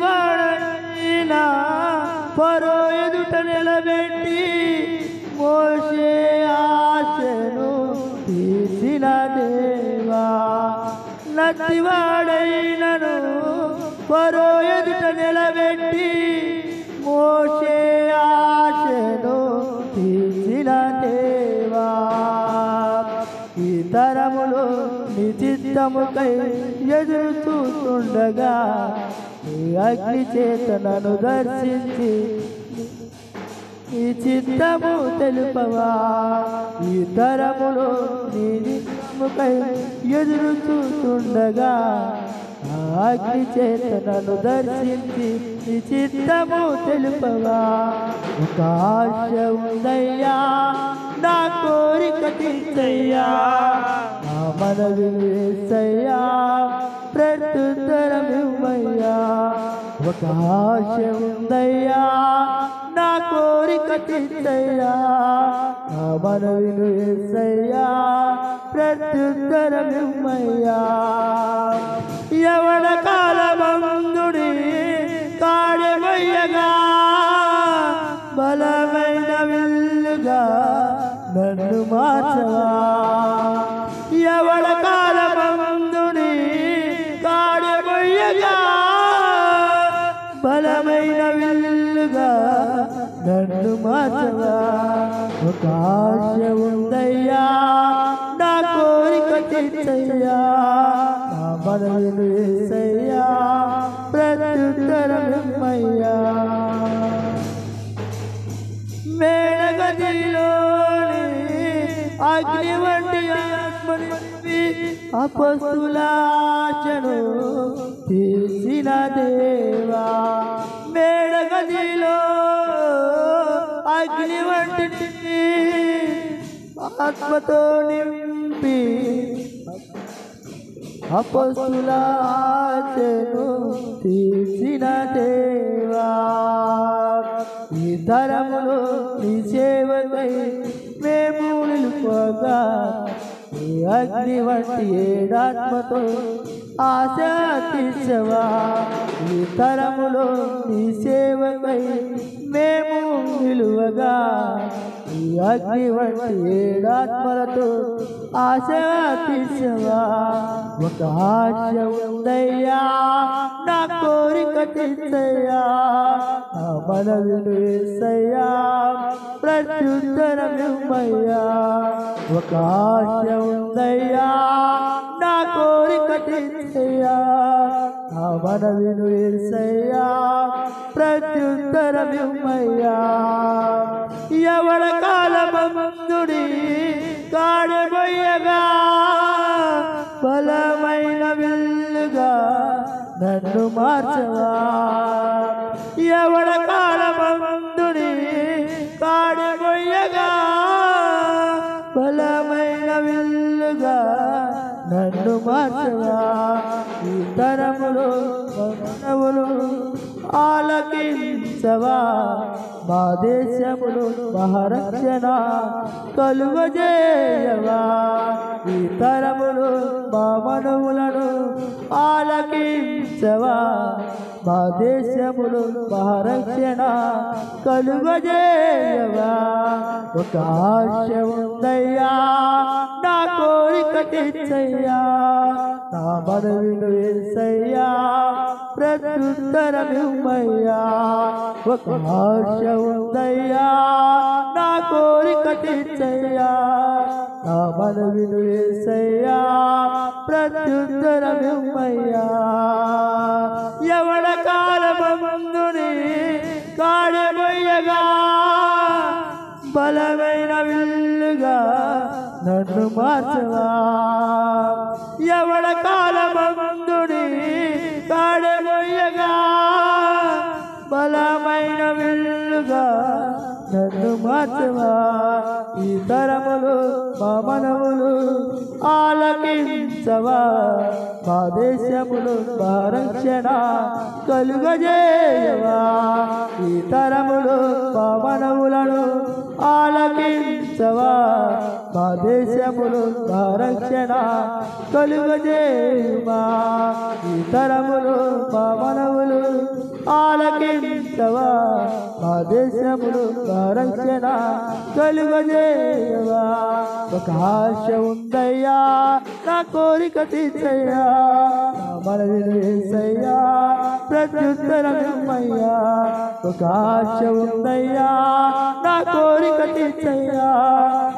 నత్తివాడైనా పరో ఎదుట నిలబెట్టి మోషే ఆశను తీర్చిన దేవా. నత్తివాడైనను పరో ఎదుట నిలబెట్టి మోషే ఆశను తీర్చిన దేవా. ఈ తరములో నీ చిత్తముకై ఎదురు చూస్తుండగా నీ అగ్ని చేత నన్ను దర్శించి నీ చిత్తము తెలుపవా. ఈ తరములో నీ చిత్తముకై ఎదురు చూస్తుండగా ఆ అగ్ని చేత నన్ను దర్శించి నీ చిత్తము తెలుపవా. ఒక ఆశ ఉందయ్యా నా కోరిక తీర్చయ్యా, నా మనవి యేసయ్యా ప్రత్యుత్తరమివ్వయ్యా. ఒక ఆశ ఉందయ్యా నా కోరిక తీర్చయ్యా, నా మనవి యేసయ్యా ప్రత్యుత్తరమివ్వయ్యా. యవన కాలమందుడి కాడమయ్యగా బలమైన విల్లుగా నన్ను మార్చవా. యవన కాలమందుడి కాడమయ్యగా బలమైన విల్లుగా నన్ను మార్చవా. ఒక ఆశ ఉందయ్యా నా కోరిక తీర్చయ్యా, నా మనవి యేసయ్యా ప్రత్యుత్తరమివ్వయ్యా. మేడగదిలోని అగ్ని వంటి ఆత్మనివి అపస్తుల ఆశను తీర్చిన దేవా. మేడగదిలో అగ్ని వంటి ఆత్మతో నింపి అపస్తుల ఆశను తీర్చిన దేవా. ఈ తరములో నీ సేవకై మేము నిలుపగా ఈ అగ్ని వంటి ఏడాత్మతో ఆశ తీర్చవా. ఈ తరములో నీ సేవకై మేము నిలువగా ఈ అగ్ని వంటి ఏడాత్మలతో ఆశ తీర్చవా. ఒక ఆశ ఉందయ్యా నా కోరిక తీర్చయ్యా, నా మనవి యేసయ్యా ప్రత్యుత్తరమివ్వయ్యా. ఒక ఆశ ఉందయ్యా నా కోరిక తీర్చయ్యా, నా మనవి యేసయ్యా ప్రత్యుత్తరమివ్వయ్యా. యవన కాలమందుడి కాడమయ్యగా బలమైన విల్లుగా నన్ను మార్చవా. యవన కాలమందుడి కాడమయ్యగా బలమైన విల్లుగా నన్ను మార్చవా. ఈ తరములో మనవులు ఆలకించవా. మా దేశములు మహారక్షణ కలుగజేయవా. ఈ తరములు మా మనవులను ఆలకించవా. మా దేశములు మహారక్షణ కలుగజేయవా. ఒక ఆశ ఉందయ్యా నా కోరిక తీర్చయ్యా, నా మనవి యేసయ్యా ప్రత్యుత్తరమివ్వయ్యా. ఒక ఆశ ఉందయ్యా నా కోరిక తీర్చయ్యా, నా మనవి యేసయ్యా ప్రత్యుత్తరమివ్వయ్యా. యవన కాలమందుని కాడమయ్యగా బలమైన విల్లుగా నన్ను మార్చవా. యవన కాలమందుని కాడమయ్యగా బలమైన విల్లుగా నన్ను మార్చవా ఈ తరములు మా మనములు ఆలకించవా మా దేశములు మా రక్షణ కలుగజేయవా ఈ తరములు మా మనములను ఆలకించవా మా దేశములు మా రక్షణ కలుగజేయవా ఈ తరములు మా మనములు ఆలకించవా మా దేశములు మా రక్షణ కలుగజేయవా ఒక ఆశ ఉందయ్యా నా కోరిక తీర్చయ్యా నా మనవి యేసయ్యా ప్రత్యుత్తరమిమ్మయ్యా ఒక ఆశ ఉందయ్యా నా కోరిక తీర్చయ్యా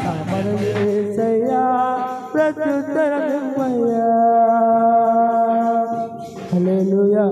నా మనవి యేసయ్యా ప్రత్యుత్తరమిమ్మయ్యా హల్లెలూయా